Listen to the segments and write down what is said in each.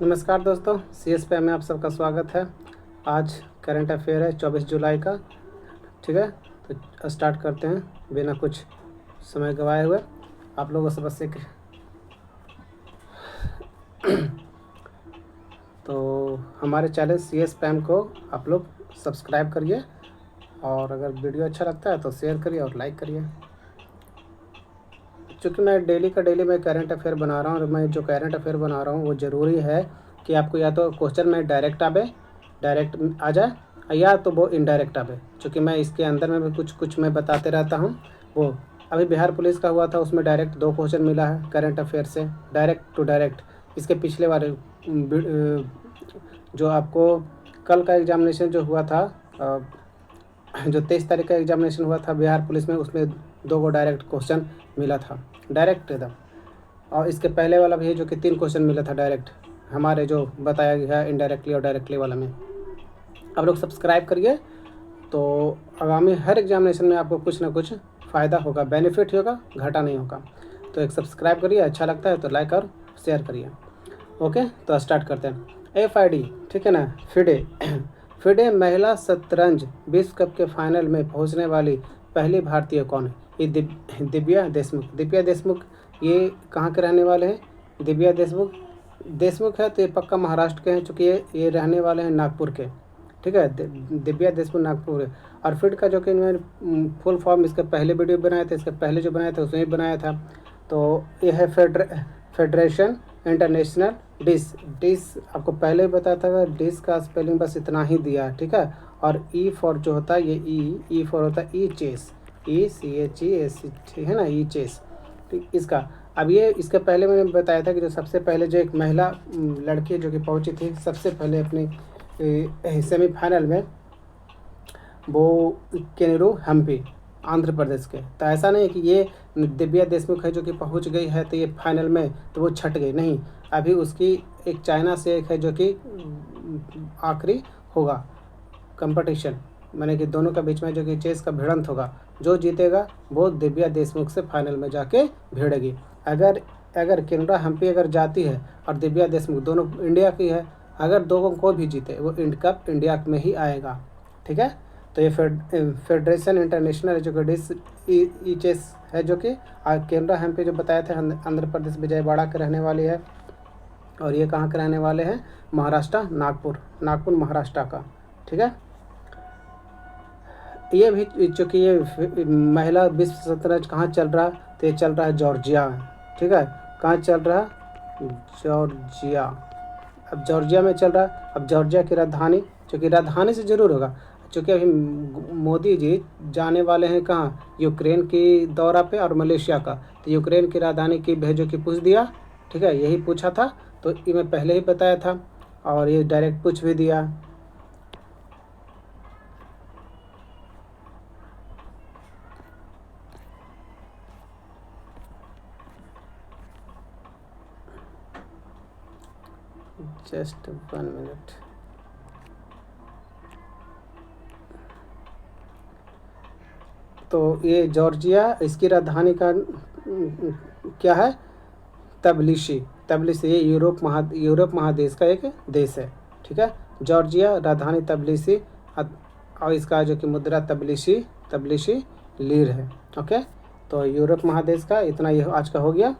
नमस्कार दोस्तों, CSP में आप सबका स्वागत है। आज करंट अफेयर है 24 जुलाई का। ठीक है, तो स्टार्ट करते हैं बिना कुछ समय गवाए हुए। आप लोगों से बस एक तो हमारे चैनल CSP को आप लोग सब्सक्राइब करिए और अगर वीडियो अच्छा लगता है तो शेयर करिए और लाइक करिए। चूँकि मैं डेली का डेली मैं करंट अफेयर बना रहा हूँ और मैं जो करंट अफेयर बना रहा हूँ वो ज़रूरी है कि आपको या तो क्वेश्चन में डायरेक्ट आ जाए या तो वो इनडायरेक्ट आवे। चूँकि मैं इसके अंदर में भी कुछ मैं बताते रहता हूँ। वो अभी बिहार पुलिस का हुआ था, उसमें डायरेक्ट 2 क्वेश्चन मिला है करंट अफेयर से, डायरेक्ट टू डायरेक्ट। इसके पिछले वाले जो आपको कल का एग्जामिनेशन जो हुआ था, जो 23 तारीख का एग्जामिनेशन हुआ था बिहार पुलिस में, उसमें 2 डायरेक्ट क्वेश्चन मिला था, डायरेक्ट एकदम। और इसके पहले वाला भी है जो कि 3 क्वेश्चन मिला था डायरेक्ट, हमारे जो बताया गया है इनडायरेक्टली और डायरेक्टली वाला में। आप लोग सब्सक्राइब करिए तो आगामी हर एग्जामिनेशन में आपको कुछ ना कुछ फ़ायदा होगा, बेनिफिट होगा, घाटा नहीं होगा। तो एक सब्सक्राइब करिए, अच्छा लगता है तो लाइक और शेयर करिए। ओके, तो स्टार्ट करते हैं। FID, ठीक है ना, फिडे महिला शतरंज विश्व कप के फाइनल में पहुंचने वाली पहली भारतीय कौन है? ये दिव्या देशमुख। ये कहाँ के रहने वाले हैं? दिव्या देशमुख है तो ये पक्का महाराष्ट्र के हैं, चूँकि ये रहने वाले हैं नागपुर के। ठीक है, दिव्या देशमुख नागपुर है। और फिड का जो कि मैंने फुल फॉर्म इसके पहले वीडियो बनाए थे, इसके पहले जो बनाया था उसमें भी बनाया था। तो ये है फेडरेशन इंटरनेशनल डिस आपको पहले ही बताया था। डिस का स्पेलिंग बस इतना ही दिया है, ठीक है। और ई फॉर जो होता है, ये ई फॉर होता है ई चेस, ECHES, ठीक है ना, ई चेस। ठीक, इसका अब ये इसके पहले मैंने बताया था कि जो सबसे पहले जो एक महिला लड़की जो कि पहुंची थी सबसे पहले अपनी सेमीफाइनल में, वो केनेरू हम्पी, आंध्र प्रदेश के। तो ऐसा नहीं है कि ये दिव्या देशमुख है जो कि पहुंच गई है तो ये फाइनल में तो वो छट गई, नहीं। अभी उसकी एक चाइना से एक है जो कि आखिरी होगा कंपटीशन, माने कि दोनों के बीच में जो कि चेस का भिड़ंत होगा। जो जीतेगा वो दिव्या देशमुख से फाइनल में जाके भिड़ेगी। अगर केनरा हम्पी अगर जाती है और दिव्या देशमुख, दोनों इंडिया की है, अगर दोनों को भी जीते वो कप इंडिया में ही आएगा। ठीक है, तो ये फेडरेशन इंटरनेशनल एजुकेटिव ई चेस है जो कि केनरा हम्पी जो बताया था आंध्र प्रदेश विजयवाड़ा के रहने वाली है। और ये कहाँ के रहने वाले हैं? महाराष्ट्र, नागपुर महाराष्ट्र का। ठीक है, ये भी चूँकि ये महिला विश्व शतरंज कहाँ चल रहा है, तो ये चल रहा है जॉर्जिया। ठीक है, कहाँ चल रहा है? जॉर्जिया। अब जॉर्जिया में चल रहा है। अब जॉर्जिया की राजधानी, चूँकि राजधानी से ज़रूर होगा, चूँकि अभी मोदी जी जाने वाले हैं कहाँ? यूक्रेन की दौरा पे और मलेशिया का। तो यूक्रेन की राजधानी की भेजो कि पूछ दिया। ठीक है, यही पूछा था, तो ये मैं पहले ही बताया था और ये डायरेक्ट पूछ भी दिया। Just 1 minute. तो ये जॉर्जिया, इसकी राजधानी का क्या है? तबिलिसी। ये यूरोप महादेश का एक देश है। ठीक है, जॉर्जिया, राजधानी तबिलिसी, और इसका जो कि मुद्रा तबिलिसी लीर है। ओके, तो यूरोप महादेश का इतना ये आज का हो गया।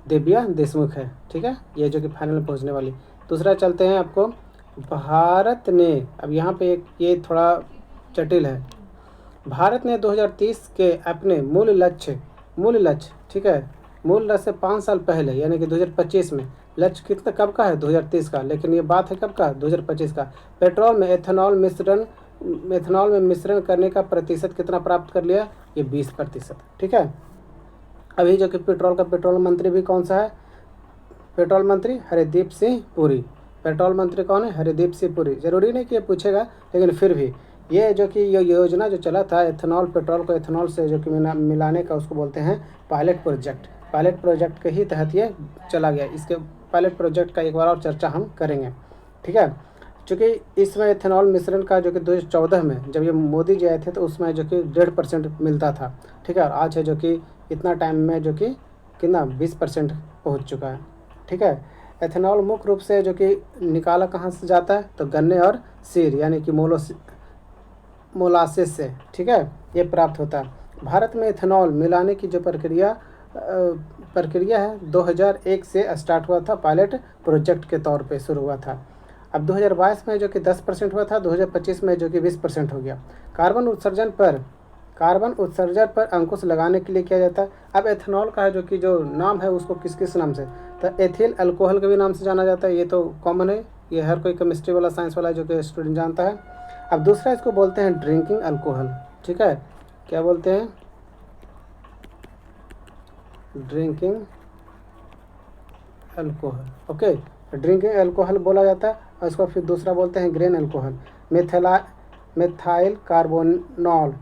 दिव्या देशमुख है। ठीक है, ये जो कि फाइनल में पहुंचने वाली। दूसरा चलते हैं आपको, भारत ने, अब यहाँ पे एक ये थोड़ा जटिल है। भारत ने 2030 के अपने मूल लक्ष्य, ठीक है, मूल लक्ष्य से 5 साल पहले यानी कि 2025 में, लक्ष्य कितना कब का है? 2030 का, लेकिन ये बात है कब का? 2025 का। पेट्रोल में एथेनॉल में मिश्रण करने का प्रतिशत कितना प्राप्त कर लिया? ये 20%। ठीक है, अभी जो कि पेट्रोल मंत्री भी कौन सा है? पेट्रोल मंत्री हरदीप सिंह पुरी। पेट्रोल मंत्री कौन है? हरदीप सिंह पुरी। जरूरी नहीं कि ये पूछेगा, लेकिन फिर भी ये जो कि ये योजना जो चला था पेट्रोल को एथेनॉल से जो कि मिलाने का, उसको बोलते हैं पायलट प्रोजेक्ट के ही तहत ये चला गया। इसके पायलट प्रोजेक्ट का एक बार और चर्चा हम करेंगे। ठीक है, चूँकि इसमें एथेनॉल मिश्रण का जो कि 2014 में जब ये मोदी जी आए थे तो उसमें जो कि 1.5% मिलता था। ठीक है, और आज है जो कि इतना टाइम में जो कि कितना 20% पहुँच चुका है। ठीक है, एथेनॉल मुख्य रूप से जो कि निकाला कहाँ से जाता है, तो गन्ने और सीर यानी कि मोलासिस से, ठीक है, ये प्राप्त होता है। भारत में एथेनॉल मिलाने की जो प्रक्रिया है 2001 से स्टार्ट हुआ था, पायलट प्रोजेक्ट के तौर पे शुरू हुआ था। अब 2022 में जो कि 10% हुआ था, 2025 में जो कि 20% हो गया। कार्बन उत्सर्जन पर अंकुश लगाने के लिए किया जाता है। अब एथेनॉल का है जो कि जो नाम है उसको किस किस नाम से, तो एथिल अल्कोहल के भी नाम से जाना जाता है, ये तो कॉमन है, ये हर कोई केमिस्ट्री वाला साइंस वाला जो कि स्टूडेंट जानता है। अब दूसरा इसको बोलते हैं ड्रिंकिंग अल्कोहल, ठीक है, क्या बोलते हैं, drinking alcohol, okay, drinking alcohol बोला जाता है। और इसको फिर दूसरा बोलते हैं ग्रेन अल्कोहल, मेथाइल कार्बोनॉल,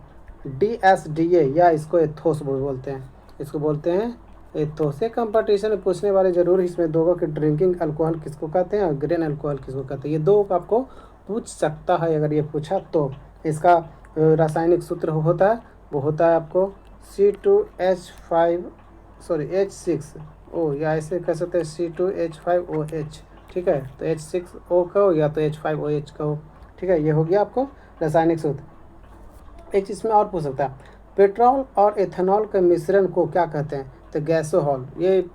DSDA, या इसको एथोस बोलते हैं, इसको बोलते हैं एथोस। ये कंपटीशन में पूछने वाले जरूर इसमें दो कि ड्रिंकिंग अल्कोहल किसको कहते हैं और ग्रेन अल्कोहल किसको कहते हैं, ये दो आपको पूछ सकता है अगर ये पूछा तो। इसका रासायनिक सूत्र होता है, वो होता है आपको H6O, या ऐसे कह सकते हैं C2H5OH, ठीक है, तो H6O कहो या तो H5OH कहो, ठीक है, ये हो गया आपको रासायनिक सूत्र। एक चीज़ में और पूछ सकता है, पेट्रोल और एथेनॉल के मिश्रण को क्या कहते हैं, तो गैसोहॉल, ये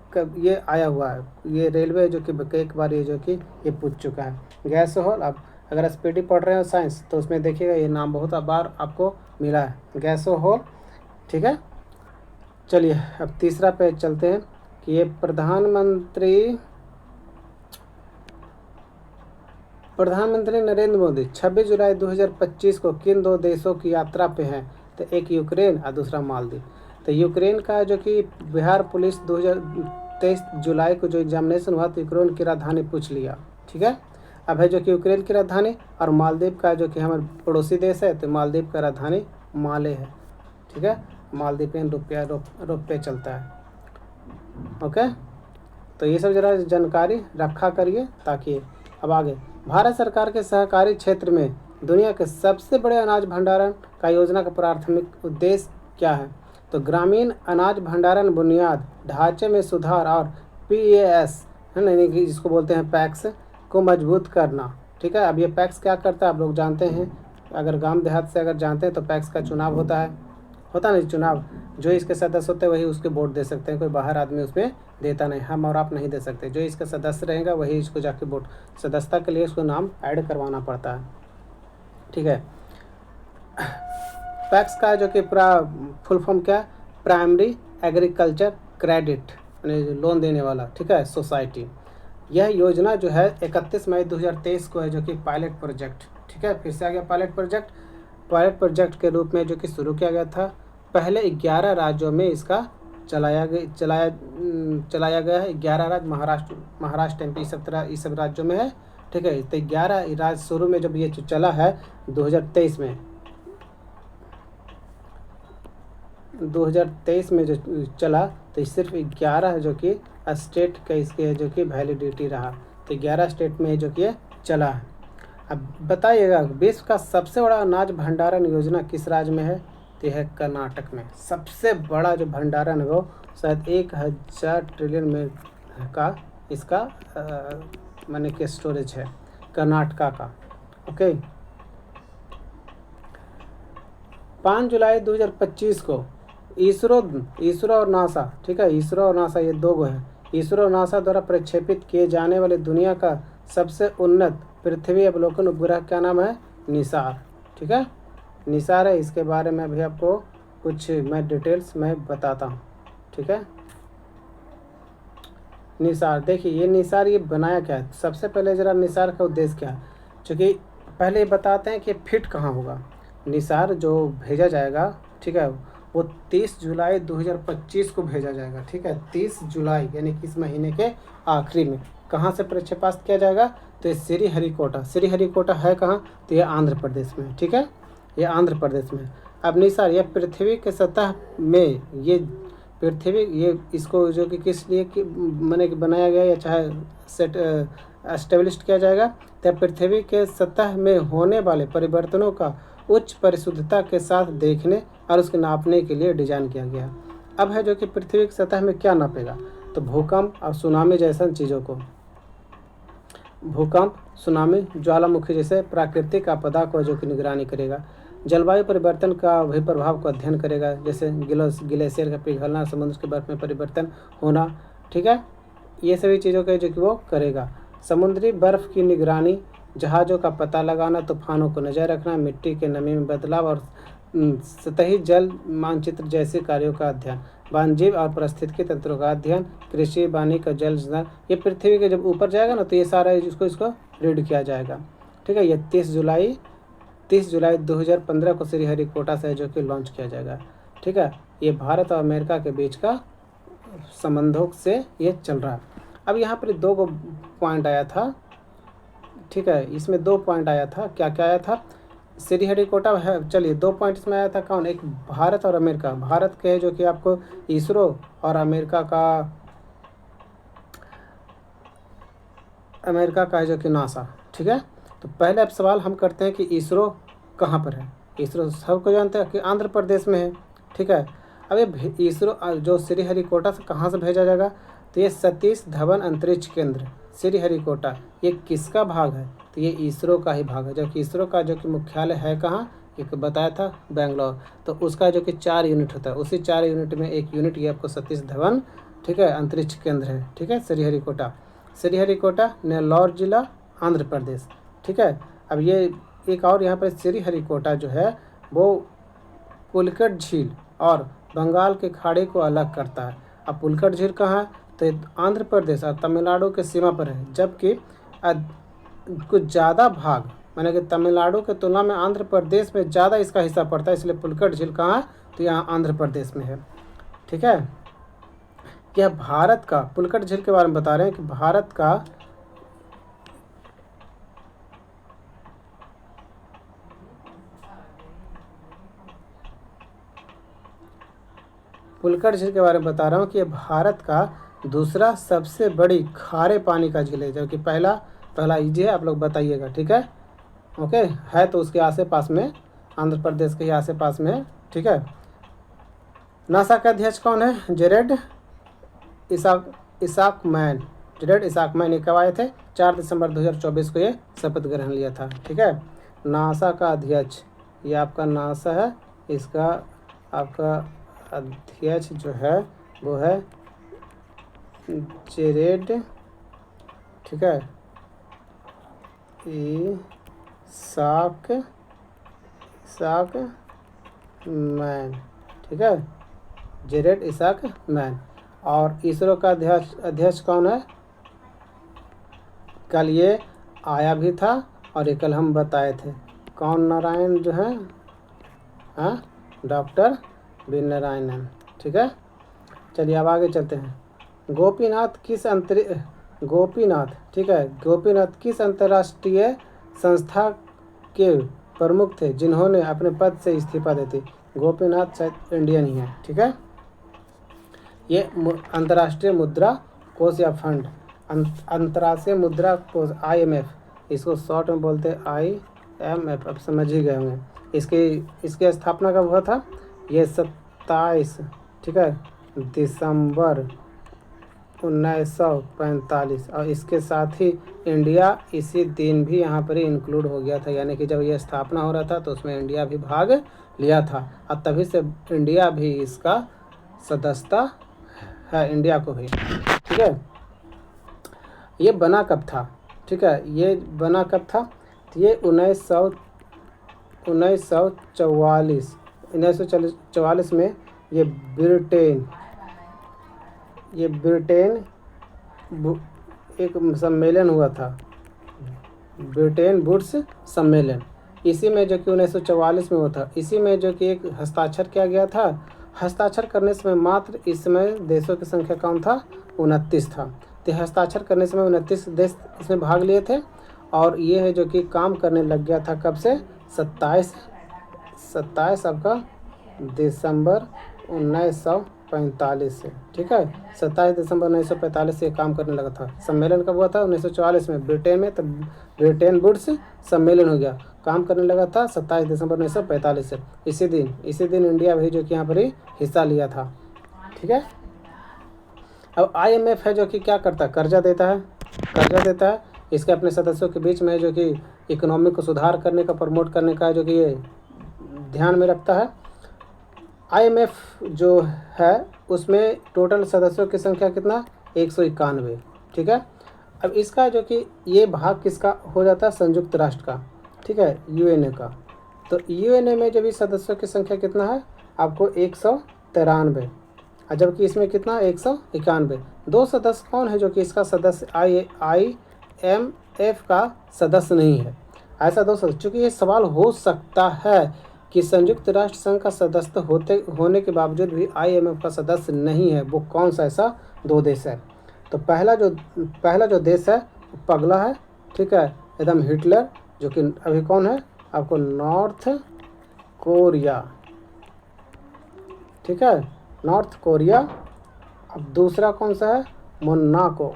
आया हुआ है, ये रेलवे जो कि एक बार ये जो कि ये पूछ चुका है गैसोहॉल। अब अगर SPD पढ़ रहे हो साइंस तो उसमें देखिएगा ये नाम बहुत बार आपको मिला है, गैसोहॉल, ठीक है। चलिए अब तीसरा पे चलते हैं कि ये प्रधानमंत्री नरेंद्र मोदी 26 जुलाई 2025 को किन दो देशों की यात्रा पे हैं, तो एक यूक्रेन और दूसरा मालदीव। तो यूक्रेन का जो कि बिहार पुलिस 2023 जुलाई को जो एग्जामिनेशन हुआ तो यूक्रेन की राजधानी पूछ लिया, ठीक है। अब है जो कि यूक्रेन की राजधानी, और मालदीव का जो कि हमारे पड़ोसी देश है तो मालदीव का राजधानी माले है, ठीक है, मालदीवियन रुपये चलता है, ओके। तो ये सब जरा जानकारी रखा करिए ताकि अब आगे। भारत सरकार के सहकारी क्षेत्र में दुनिया के सबसे बड़े अनाज भंडारण का योजना का प्राथमिक उद्देश्य क्या है, तो ग्रामीण अनाज भंडारण बुनियाद ढांचे में सुधार और PAS है ना, यानी कि जिसको बोलते हैं पैक्स को मजबूत करना, ठीक है। अब ये पैक्स क्या करता है आप लोग जानते हैं, अगर गांव देहात से अगर जानते हैं तो पैक्स का चुनाव होता नहीं, चुनाव जो इसके सदस्य होते हैं वही उसके वोट दे सकते हैं, कोई बाहर आदमी उसमें देता नहीं, हम और आप नहीं दे सकते, जो इसका सदस्य रहेगा वही इसको जाके वोट, सदस्यता के लिए उसको नाम ऐड करवाना पड़ता है, ठीक है। पैक्स का जो कि पूरा फुल फॉर्म क्या है, प्राइमरी एग्रीकल्चर क्रेडिट यानी लोन देने वाला, ठीक है, सोसाइटी। यह योजना जो है 31 मई 2023 को है जो कि पायलट प्रोजेक्ट, ठीक है, फिर से आ गया पायलट प्रोजेक्ट के रूप में जो कि शुरू किया गया था। पहले 11 राज्यों में इसका चलाया गया है, 11 राज्य, महाराष्ट्र MP इस सब राज्यों में है, ठीक है। तो 11 राज्य शुरू में जब ये चला है 2023 में जो चला तो सिर्फ 11 जो कि स्टेट का इसके जो कि वैलिडिटी रहा, तो 11 स्टेट में जो कि चला है। अब बताइएगा विश्व का सबसे बड़ा अनाज भंडारण योजना किस राज्य में है, तो यह है कर्नाटक में। सबसे बड़ा जो भंडारण है वो शायद 1000 ट्रिलियन में का इसका माने के स्टोरेज है कर्नाटका का, ओके। 5 जुलाई 2025 को इसरो और नासा, ठीक है, इसरो और नासा ये दो है, इसरो और नासा द्वारा प्रक्षेपित किए जाने वाले दुनिया का सबसे उन्नत पृथ्वी अवलोकन उपग्रह क्या नाम है, निसार, ठीक है, निसार है। इसके बारे में अभी आपको कुछ मैं डिटेल्स में बताता हूँ, ठीक है। निसार देखिए, ये निसार ये बनाया क्या है, सबसे पहले ज़रा निसार का उद्देश्य क्या है, क्योंकि पहले ये बताते हैं कि फिट कहाँ होगा। निसार जो भेजा जाएगा, ठीक है, वो 30 जुलाई 2025 को भेजा जाएगा, ठीक है, 30 जुलाई यानी कि इस महीने के आखिरी में। कहाँ से प्रक्षेपण किया जाएगा, तो ये श्रीहरिकोटा है कहाँ, तो ये आंध्र प्रदेश में, ठीक है, ये आंध्र प्रदेश में। अब निसार यह पृथ्वी के सतह में ये इसको जो कि किस लिए मैंने बनाया गया या चाहे सेट एस्टेब्लिश किया जाएगा, तो पृथ्वी के सतह में होने वाले परिवर्तनों का उच्च परिशुद्धता के साथ देखने और उसके नापने के लिए डिजाइन किया गया। अब है जो कि पृथ्वी की सतह में क्या नापेगा, तो भूकंप और सुनामी जैसा चीज़ों को, भूकंप, सुनामी, ज्वालामुखी जैसे प्राकृतिक आपदा को जो कि निगरानी करेगा। जलवायु परिवर्तन का भी प्रभाव को अध्ययन करेगा, जैसे ग्लेशियर का पिघलना, समुद्र के बर्फ में परिवर्तन होना, ठीक है, ये सभी चीज़ों के जो कि वो करेगा। समुद्री बर्फ की निगरानी, जहाज़ों का पता लगाना, तूफानों को नजर रखना, मिट्टी के नमी में बदलाव और सतही जल मानचित्र जैसे कार्यों का अध्ययन। वन्यजीव और पारिस्थितिकी तंत्रों का अध्ययन, कृषि, वानिकी, जल संसाधन, ये पृथ्वी के जब ऊपर जाएगा ना तो ये सारा इसको रीड किया जाएगा, ठीक है। ये 30 जुलाई 2015 को श्रीहरिकोटा से जो कि लॉन्च किया जाएगा, ठीक है। ये भारत और अमेरिका के बीच का संबंधों से ये चल रहा है। अब यहाँ पर 2 पॉइंट आया था, ठीक है, इसमें 2 पॉइंट आया था। क्या क्या आया था? श्रीहरिकोटा है, चलिए 2 पॉइंट इसमें आया था। कौन? एक भारत और अमेरिका। भारत के जो कि आपको इसरो और अमेरिका का है जो कि नासा, ठीक है। तो पहले अब सवाल हम करते हैं कि इसरो कहाँ पर है। इसरो सबको जानते हैं कि आंध्र प्रदेश में है, ठीक है। अब ये इसरो जो श्रीहरिकोटा से कहाँ से भेजा जाएगा, तो ये सतीश धवन अंतरिक्ष केंद्र श्रीहरिकोटा, ये किसका भाग है? तो ये इसरो का ही भाग है। जबकि इसरो का जो कि मुख्यालय है कहाँ, एक बताया था बेंगलोर, तो उसका जो कि 4 यूनिट होता है, उसी 4 यूनिट में एक यूनिट ये आपको सतीश धवन, ठीक है, अंतरिक्ष केंद्र है, ठीक है, श्रीहरिकोटा नेल्लौर जिला, आंध्र प्रदेश, ठीक है। अब ये एक और यहाँ पर श्रीहरिकोटा जो है वो पुलिकट झील और बंगाल के खाड़ी को अलग करता है। अब पुलिकट झील कहाँ है, तो आंध्र प्रदेश और तमिलनाडु के सीमा पर है। जबकि कुछ ज़्यादा भाग, माने कि तमिलनाडु के तुलना में आंध्र प्रदेश में ज़्यादा इसका हिस्सा पड़ता है, इसलिए पुलिकट झील कहाँ है, तो यहाँ आंध्र प्रदेश में है, ठीक है। यह भारत का, पुलिकट झील के बारे में बता रहे हैं कि भारत का पुलिकट झील के बारे में बता रहा हूँ कि यह भारत का दूसरा सबसे बड़ी खारे पानी का झील है। जबकि पहला इजी है, आप लोग बताइएगा, ठीक है, ओके। है तो उसके आसे पास में, आंध्र प्रदेश के ही आसे पास में, ठीक है। नासा का अध्यक्ष कौन है? जेरेड इसाकमैन। ये कब आए थे? 4 दिसंबर 2024 को ये शपथ ग्रहण लिया था, ठीक है। नासा का अध्यक्ष, ये आपका नासा है, इसका आपका अध्यक्ष जो है वो है जेरेड, ठीक है, इसाकमैन, ठीक है, जेरेड इसाकमैन। और इसरो का अध्यक्ष कौन है? कल ये आया भी था और ये कल हम बताए थे, कौन? नारायण जो है, हाँ, डॉक्टर वी नारायणन, ठीक है। चलिए अब आगे चलते हैं। गोपीनाथ, ठीक है, गोपीनाथ किस अंतर्राष्ट्रीय संस्था के प्रमुख थे जिन्होंने अपने पद से इस्तीफा दे दी? गोपीनाथ शायद इंडियन ही है, ठीक है। ये अंतर्राष्ट्रीय मुद्रा कोष या फंड, अंतर्राष्ट्रीय मुद्रा कोष IMF, इसको शॉर्ट में बोलते हैं IMF, अब समझ ही गए होंगे। इसकी स्थापना कब हुआ था? ये 27, ठीक है, दिसंबर 1945, और इसके साथ ही इंडिया इसी दिन भी यहाँ पर ही इंक्लूड हो गया था। यानी कि जब ये स्थापना हो रहा था तो उसमें इंडिया भी भाग लिया था, और तभी से इंडिया भी इसका सदस्यता है, इंडिया को भी, ठीक है। ये बना कब था? ठीक है, ये बना कब था? तो ये 1944 में ये ब्रिटेन एक सम्मेलन हुआ था, ब्रिटेन वुड्स सम्मेलन। इसी में जो कि 1944 में हुआ था, इसी में जो कि एक हस्ताक्षर किया गया था। हस्ताक्षर करने समय मात्र इस समय देशों की संख्या कौन था? 29 था। तो हस्ताक्षर करने समय 29 देश इसमें भाग लिए थे, और ये है जो कि काम करने लग गया था कब से? 27 आपका दिसंबर 1945 से, ठीक है, 27 दिसंबर 1945 से काम करने लगा था। सम्मेलन कब हुआ था? 1944 में ब्रिटेन में, तब ब्रिटेन वुड्स सम्मेलन हो गया, काम करने लगा था 27 दिसंबर 1945 से। इसी दिन इंडिया भी जो कि यहाँ पर ही हिस्सा लिया था, ठीक है। अब IMF है जो कि क्या करता है? कर्जा देता है। इसके अपने सदस्यों के बीच में जो कि इकोनॉमी को सुधार करने का, प्रमोट करने का जो कि ये ध्यान में रखता है। IMF जो है उसमें टोटल सदस्यों की संख्या कितना, 191, ठीक है। अब इसका जो कि ये भाग किसका हो जाता है, संयुक्त राष्ट्र का, ठीक है, UN का। तो UN में जब इस सदस्यों की संख्या कितना है आपको 193, और जबकि इसमें कितना 191। दो सदस्य कौन है जो कि इसका सदस्य IMF का सदस्य नहीं है, ऐसा दो सदस्य। चूँकि ये सवाल हो सकता है कि संयुक्त राष्ट्र संघ का सदस्य होने के बावजूद भी IMF का सदस्य नहीं है, वो कौन सा ऐसा दो देश है। तो पहला जो देश है वो पगला है, ठीक है, एकदम हिटलर, जो कि अभी कौन है आपको, नॉर्थ कोरिया, ठीक है, नॉर्थ कोरिया। अब दूसरा कौन सा है, मोनाको,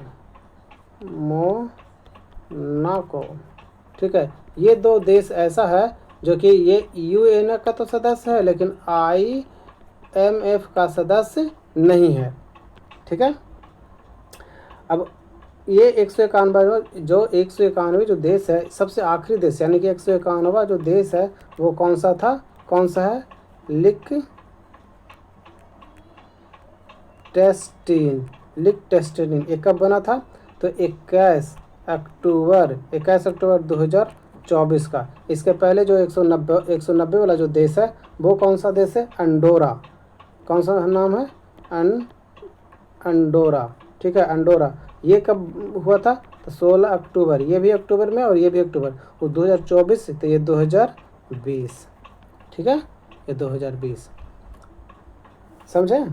ठीक है। ये दो देश ऐसा है जो कि ये UN का तो सदस्य है लेकिन IMF का सदस्य नहीं है, ठीक है। अब ये 191 जो देश है, सबसे आखिरी देश यानी कि 191वां जो देश है वो कौन सा है, लिक्टेस्टीन। ये कब बना था, तो 21 अक्टूबर 2024 का। इसके पहले जो 190 वाला जो देश है वो कौन सा देश है, अंडोरा। कौन सा नाम है, अंडोरा, ठीक है, अंडोरा। ये कब हुआ था, तो 16 अक्टूबर, ये भी अक्टूबर में और ये भी अक्टूबर, वो 2024, तो ये 2020, ठीक है, ये 2020, समझे।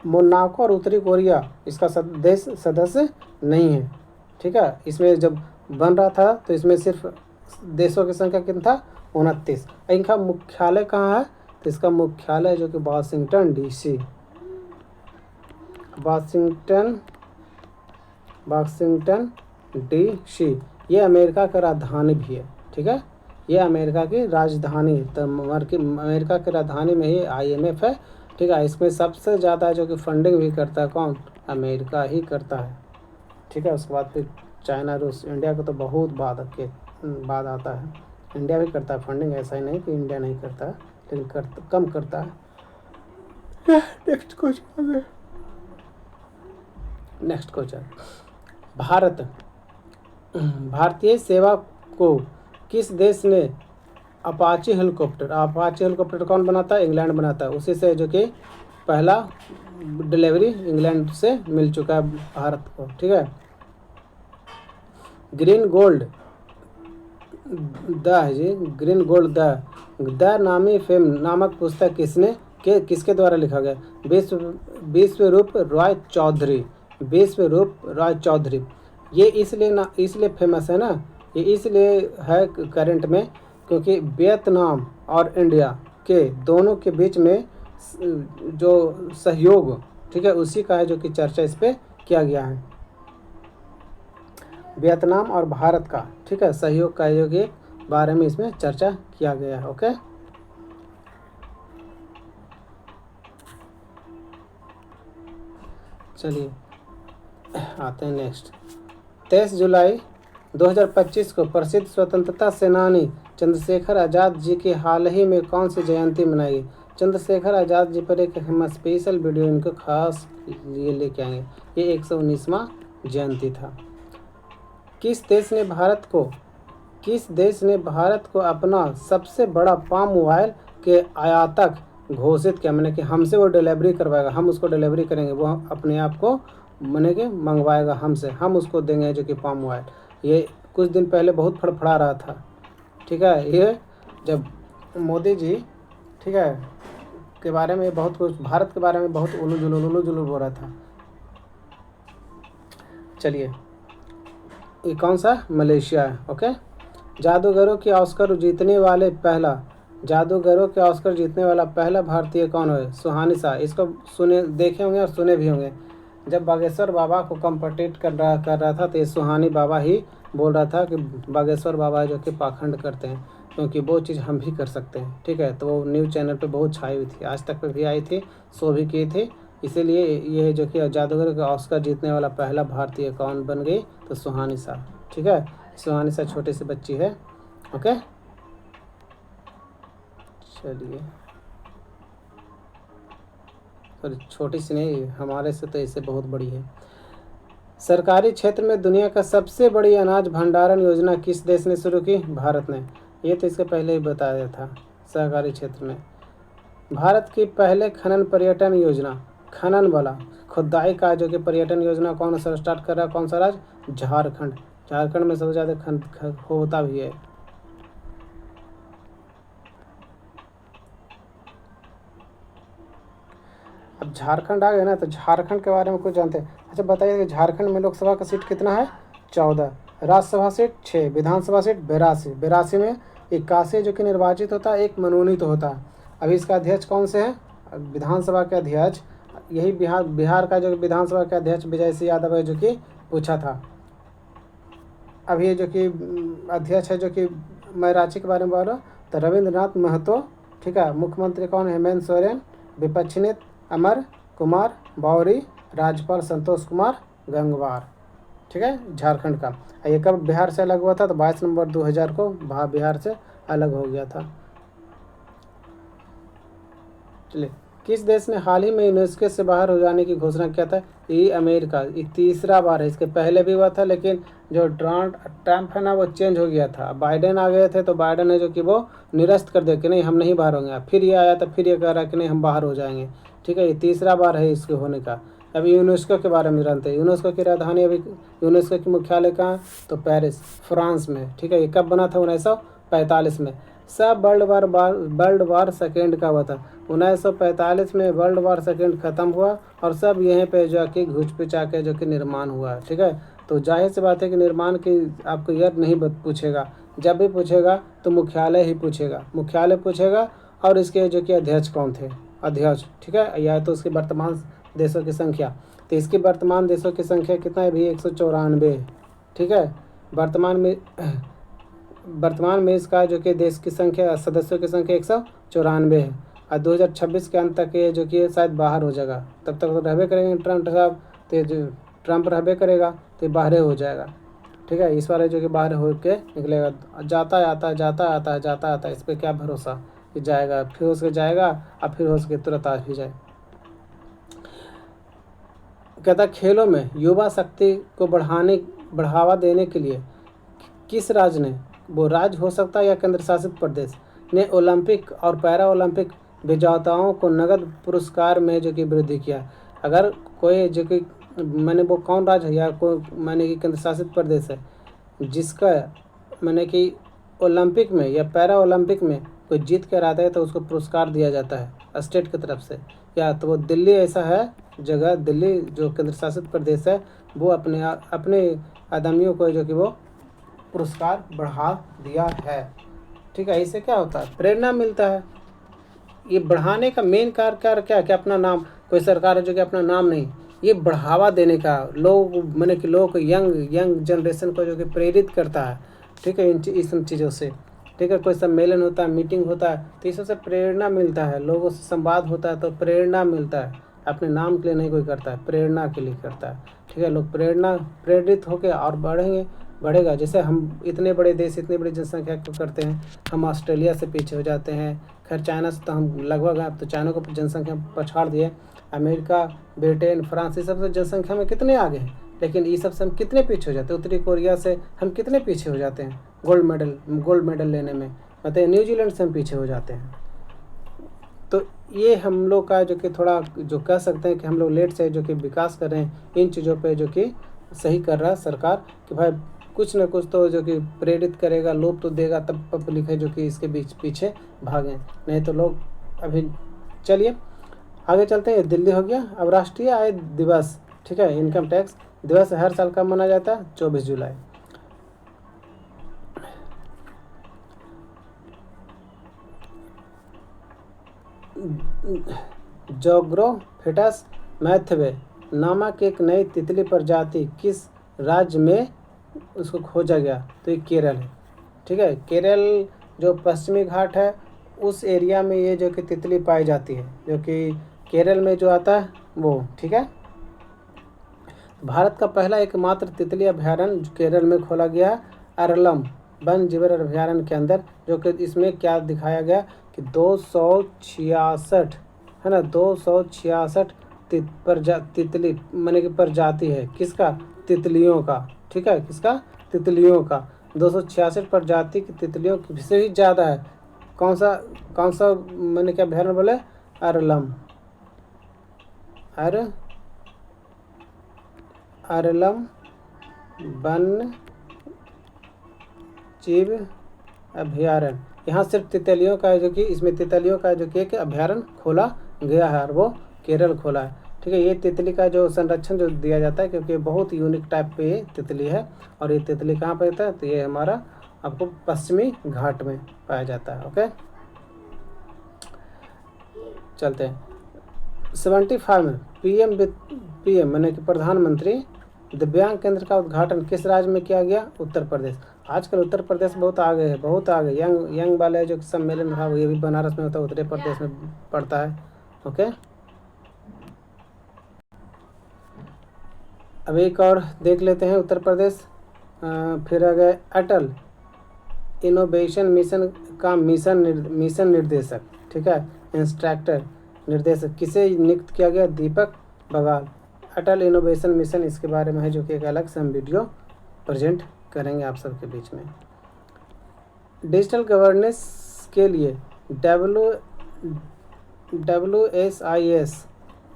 मोनाको और उत्तरी कोरिया इसका देश सदस्य नहीं है, ठीक है। इसमें जब बन रहा था तो इसमें सिर्फ देशों की संख्या कितना था, 29। इनका मुख्यालय कहाँ है, तो इसका मुख्यालय जो कि वाशिंगटन DC, ये अमेरिका का राजधानी भी है, ठीक है, ये अमेरिका की राजधानी है। तो अमेरिका की राजधानी में ही IMF है, ठीक है। इसमें सबसे ज़्यादा जो कि फंडिंग भी करता है कौन, अमेरिका ही करता है, ठीक है। उसके बाद फिर चाइना, रूस, इंडिया को तो बहुत बाद आता है। इंडिया भी करता है फंडिंग, ऐसा ही नहीं कि इंडिया नहीं करता है, लेकिन कम करता है। नेक्स्ट क्वेश्चन, भारतीय सेवा को किस देश ने अपाचे हेलीकॉप्टर कौन बनाता है, इंग्लैंड बनाता है। उसी से जो कि पहला डिलीवरी इंग्लैंड से मिल चुका है भारत को, ठीक है। ग्रीन गोल्ड द नामी फेम नामक पुस्तक किसके द्वारा लिखा गया, विश्वरूप रॉय चौधरी। ये इसलिए फेमस है ना, ये इसलिए है करंट में क्योंकि वियतनाम और इंडिया के दोनों के बीच में जो सहयोग, ठीक है, उसी का है जो कि चर्चा इस पे किया गया है। वियतनाम और भारत का, ठीक है, सहयोग का जो कि बारे में इसमें चर्चा किया गया है। ओके, चलिए आते हैं नेक्स्ट। 23 जुलाई 2025 को प्रसिद्ध स्वतंत्रता सेनानी चंद्रशेखर आज़ाद जी की हाल ही में कौन सी जयंती मनाई गई। चंद्रशेखर आज़ाद जी पर एक हम स्पेशल वीडियो इनको खास ये लेके आएंगे। ये 119वां जयंती था। किस देश ने भारत को अपना सबसे बड़ा पाम ऑयल के आयातक घोषित किया, मैंने कि हमसे वो डिलीवरी करवाएगा, हम उसको डिलीवरी करेंगे, वो अपने आप को मैंने कि मंगवाएगा हमसे, हम उसको देंगे जो कि पाम ऑयल। ये कुछ दिन पहले बहुत फड़फड़ा रहा था, ठीक है। ये जब मोदी जी, ठीक है, के बारे में बहुत कुछ, भारत के बारे में बहुत उलू जुलू बोल रहा था। चलिए, ये कौन सा, मलेशिया है। ओके, जादूगरों के ऑस्कर जीतने वाला पहला भारतीय कौन है, सुहानी शाह। इसको देखे होंगे और सुने भी होंगे। जब बागेश्वर बाबा को कम्पीट कर रहा था तो ये सुहानी बाबा ही बोल रहा था कि बागेश्वर बाबा जो कि पाखंड करते हैं, क्योंकि वो चीज़ हम भी कर सकते हैं, ठीक है। तो वो न्यूज़ चैनल पे बहुत छाई हुई थी, आज तक पे भी आई थी, शो भी की थी। इसीलिए ये जो कि जादूगर का ऑस्कर जीतने वाला पहला भारतीय कौन बन गई, तो सुहानी शाह। ठीक है। सुहानी छोटी सी बच्ची है। ओके, चलिए, सॉरी छोटी सी नहीं, हमारे से तो इससे बहुत बड़ी है। सरकारी क्षेत्र में दुनिया का सबसे बड़ी अनाज भंडारण योजना किस देश ने शुरू की? भारत ने। ये तो इसके पहले ही बताया था। सहकारी क्षेत्र में भारत की पहले खनन पर्यटन योजना, खनन वाला खुदाई का जो कि पर्यटन योजना कौन सा स्टार्ट कर रहा है? कौन सा राज्य? झारखंड। झारखंड में सबसे ज़्यादा होता भी है। अब झारखंड आ गया ना, तो झारखंड के बारे में कुछ जानते हैं? अच्छा बताइए कि झारखंड में लोकसभा का सीट कितना है? 14। राज्यसभा सीट 6, विधानसभा सीट 82। 82 में 81 जो कि निर्वाचित होता है, एक मनोनीत होता है। अभी इसका अध्यक्ष कौन से हैं? विधानसभा के अध्यक्ष, यही बिहार का जो विधानसभा के अध्यक्ष विजय सिंह यादव है, जो कि पूछा था। अभी जो कि अध्यक्ष है, जो कि मैं रांची के बारे में बोल रहा हूँ, तो रविंद्रनाथ महतो। ठीक है। मुख्यमंत्री कौन? हेमंत सोरेन। विपक्ष नेता अमर कुमार मौर्य। राज्यपाल संतोष कुमार गंगवार। ठीक है, झारखंड का। ये कब बिहार से अलग हुआ था? तो 22 नवंबर 2000 को बिहार से अलग हो गया था। चलिए, किस देश ने हाल ही में यूनेस्को से बाहर हो जाने की घोषणा किया था? ये अमेरिका। ये तीसरा बार है। इसके पहले भी हुआ था, लेकिन जो ट्रम्प है ना, वो चेंज हो गया था। बाइडेन आ गए थे, तो बाइडेन है जो कि वो निरस्त कर दे कि नहीं, हम नहीं बाहर होंगे। फिर ये आया, तो फिर ये कह रहा है कि नहीं, हम बाहर हो जाएंगे। ठीक है, ये तीसरा बार है इसके होने का। अभी यूनेस्को के बारे में जानते हैं। यूनेस्को की राजधानी, अभी यूनेस्को की मुख्यालय कहाँ? तो पेरिस, फ्रांस में। ठीक है, ये कब बना था? 1945 में। सब वर्ल्ड वार सेकेंड का हुआ था। 1945 में वर्ल्ड वार सेकेंड ख़त्म हुआ, और सब यहीं पे जो कि घुच-पिचा के जो कि निर्माण हुआ है। ठीक है, तो जाहिर सी बात है कि निर्माण की आपको ईयर नहीं पूछेगा। जब भी पूछेगा तो मुख्यालय ही पूछेगा, मुख्यालय पूछेगा। और इसके जो कि अध्यक्ष कौन थे? अध्यक्ष। ठीक है, या तो उसकी वर्तमान देशों की संख्या। तो इसकी वर्तमान देशों की संख्या कितना है भी? 194। ठीक है, वर्तमान में इसका जो कि देश की संख्या, सदस्यों की संख्या 194 है। और 2026 के अंत तक ये जो कि शायद बाहर हो जाएगा। तब तक तो रहबे करेंगे ट्रम्प साहब, तो जो ट्रम्प रहबे करेगा तो ये बाहर हो जाएगा। ठीक है, इस बार जो कि बाहर हो के निकलेगा। जाता आता जाता आता, इस पर क्या भरोसा कि जाएगा? फिर हो सके जाएगा, और फिर हो सके तुरंत आ भी जाए। कहता खेलों में युवा शक्ति को बढ़ावा देने के लिए किस राज्य ने, वो राज्य हो सकता है या केंद्र शासित प्रदेश, ने ओलंपिक और पैरा ओलंपिक विजेताओं को नगद पुरस्कार में जो कि वृद्धि किया? अगर कोई जो कि मैंने वो कौन राज्य है या कोई मैंने कि केंद्र शासित प्रदेश है जिसका मैंने कि ओलंपिक में या पैरा ओलंपिक में कोई जीत कर आता है, तो उसको पुरस्कार दिया जाता है स्टेट की तरफ से। या तो वो दिल्ली ऐसा है जगह, दिल्ली जो केंद्र शासित प्रदेश है, वो अपने आदमियों को जो कि वो पुरस्कार बढ़ा दिया है। ठीक है, इससे क्या होता है? प्रेरणा मिलता है। ये बढ़ाने का मेन कार्य क्या है? कि अपना नाम, कोई सरकार है जो कि अपना नाम नहीं, ये बढ़ावा देने का, लोग मैंने कि लोग को यंग जनरेशन को जो कि प्रेरित करता है। ठीक है, इन सब चीज़ों से। ठीक है, कोई सम्मेलन होता है, मीटिंग होता है, तो इस सबसे प्रेरणा मिलता है, लोगों से संवाद होता है तो प्रेरणा मिलता है। अपने नाम के लिए नहीं कोई करता है, प्रेरणा के लिए करता है। ठीक है, लोग प्रेरित होकर और बढ़ेगा। जैसे हम इतने बड़े देश, इतनी बड़ी जनसंख्या को करते हैं, हम ऑस्ट्रेलिया से पीछे हो जाते हैं। खैर चाइना से तो हम लगभग, अब तो चाइना को जनसंख्या पछाड़ दिए। अमेरिका, ब्रिटेन, फ्रांस, ये सब से जनसंख्या में कितने आगे हैं, लेकिन ये सब से हम कितने पीछे हो जाते हैं। उत्तरी कोरिया से हम कितने पीछे हो जाते हैं गोल्ड मेडल लेने में। मतलब न्यूजीलैंड से हम पीछे हो जाते हैं। तो ये हम लोग का जो कि थोड़ा जो कह सकते हैं कि हम लोग लेट से जो कि विकास कर रहे हैं, इन चीज़ों पे जो कि सही कर रहा है सरकार, कि भाई कुछ न कुछ तो जो कि प्रेरित करेगा, लोग तो देगा, तब पब्लिक है जो कि इसके पीछे भागें, नहीं तो लोग अभी। चलिए आगे चलते हैं। दिल्ली हो गया। अब राष्ट्रीय आय दिवस। ठीक है, इनकम टैक्स दिवस हर साल कब मनाया जाता है? 24 जुलाई। जोग्रोफिटस मैथवे नामक एक नई तितली प्रजाति किस राज्य में उसको खोजा गया? तो ये केरल है। ठीक है, केरल जो पश्चिमी घाट है उस एरिया में ये जो कि तितली पाई जाती है, जो कि केरल में जो आता है वो। ठीक है, भारत का पहला एकमात्र तितली अभयारण्य जो केरल में खोला गया है, अरलम वन जीव अभयारण्य के अंदर, जो कि इसमें क्या दिखाया गया कि 266 है ना, 266 तितली माने कि प्रजाति है, किसका, तितलियों का, ठीक है, किसका, तितलियों का 266 प्रजाति की तितलियों की से भी ज़्यादा है। कौन सा मैंने क्या अभयारण्य बोले, अरलम वन जीव अभयारण्य। यहाँ सिर्फ तितलियों का है, जो कि इसमें तितलियों का जो कि एक अभयारण्य खोला गया है और वो केरल खोला है, ठीक है। ये तितली का जो संरक्षण जो दिया जाता है, क्योंकि बहुत यूनिक टाइप पे ये तितली है, और ये तितली कहाँ पर रहता है, तो ये हमारा आपको पश्चिमी घाट में पाया जाता है। ओके, चलते हैं 75 में पीएम माने कि प्रधानमंत्री दिव्यांग केंद्र का उद्घाटन किस राज्य में किया गया, उत्तर प्रदेश। आजकल उत्तर प्रदेश बहुत आगे है, बहुत आगे। यंग वाले जो सम्मेलन था ये भी बनारस में होता है, उत्तर प्रदेश में पड़ता है। ओके, अब एक और देख लेते हैं उत्तर प्रदेश। फिर आ गए अटल इनोवेशन मिशन का मिशन निर्देशक, ठीक है, इंस्ट्रक्टर निर्देशक किसे नियुक्त किया गया, दीपक बगाल। अटल इनोवेशन मिशन इसके बारे में है, जो कि एक अलग से हम वीडियो प्रेजेंट करेंगे आप सबके बीच में। डिजिटल गवर्नेंस के लिए WSIS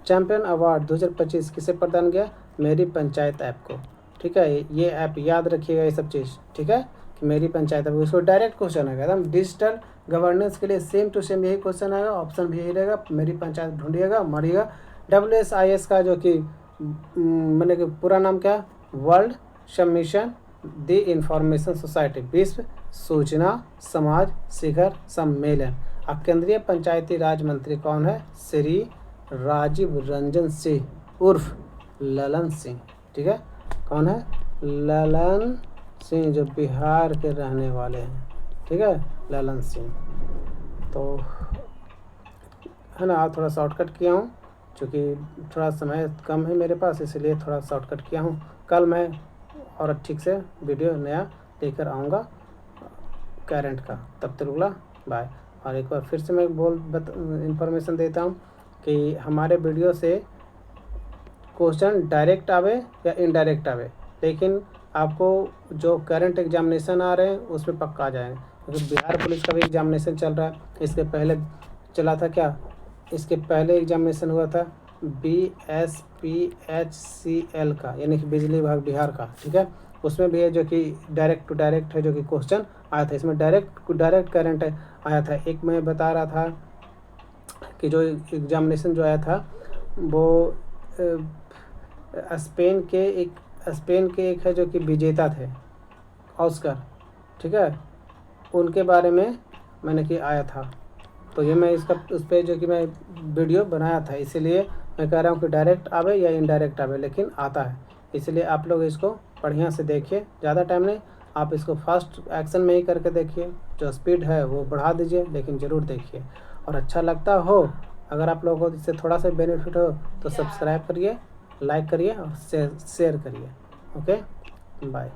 चैम्पियन अवार्ड 2025 किसे प्रदान किया, मेरी पंचायत ऐप को, ठीक है। ये ऐप याद रखिएगा, ये सब चीज़, ठीक है, कि मेरी पंचायत ऐप, उसको डायरेक्ट क्वेश्चन आएगा एकदम डिजिटल गवर्नेंस के लिए सेम टू सेम यही क्वेश्चन आएगा, ऑप्शन भी यही रहेगा, मेरी पंचायत ढूंढिएगा, मारिएगा। WSIS का जो कि मैंने कि पूरा नाम क्या, world submission the information society, विश्व सूचना समाज शिखर सम्मेलन। अब केंद्रीय पंचायती राज मंत्री कौन है, श्री राजीव रंजन सिंह उर्फ ललन सिंह, ठीक है। कौन है, ललन सिंह, जो बिहार के रहने वाले हैं, ठीक है, ललन सिंह। तो है ना, आज थोड़ा शॉर्टकट किया हूँ, क्योंकि थोड़ा समय कम है मेरे पास, इसलिए थोड़ा शॉर्टकट किया हूँ। कल मैं और ठीक से वीडियो नया लेकर आऊँगा करंट का, तब तक बोला बाय। और एक बार फिर से मैं इंफॉर्मेशन देता हूँ कि हमारे वीडियो से क्वेश्चन डायरेक्ट आवे या इनडायरेक्ट आवे, लेकिन आपको जो करंट एग्जामिनेशन आ रहे हैं उसमें पक्का आ जाएंगे, क्योंकि बिहार पुलिस का भी एग्जामिनेशन चल रहा है। इसके पहले चला था क्या, इसके पहले एग्जामिनेशन हुआ था BSPHCL का, यानी कि बिजली विभाग बिहार का, ठीक है। उसमें भी है जो कि डायरेक्ट टू डायरेक्ट है, जो कि क्वेश्चन आया था। इसमें डायरेक्ट करंट आया था। एक मैं बता रहा था कि जो एग्जामिनेशन जो आया था वो स्पेन के एक है जो कि विजेता थे, ऑस्कर, ठीक है, उनके बारे में मैंने कि आया था। तो ये मैं इसका उस पर जो कि मैं वीडियो बनाया था, इसीलिए मैं कह रहा हूँ कि डायरेक्ट आवे या इनडायरेक्ट आवे, लेकिन आता है। इसलिए आप लोग इसको बढ़िया से देखिए, ज़्यादा टाइम नहीं, आप इसको फास्ट एक्शन में ही करके देखिए। जो स्पीड है वो बढ़ा दीजिए, लेकिन ज़रूर देखिए। और अच्छा लगता हो, अगर आप लोगों को इससे थोड़ा सा बेनिफिट हो, तो सब्सक्राइब करिए, लाइक करिए और शेयर करिए। Okay, bye.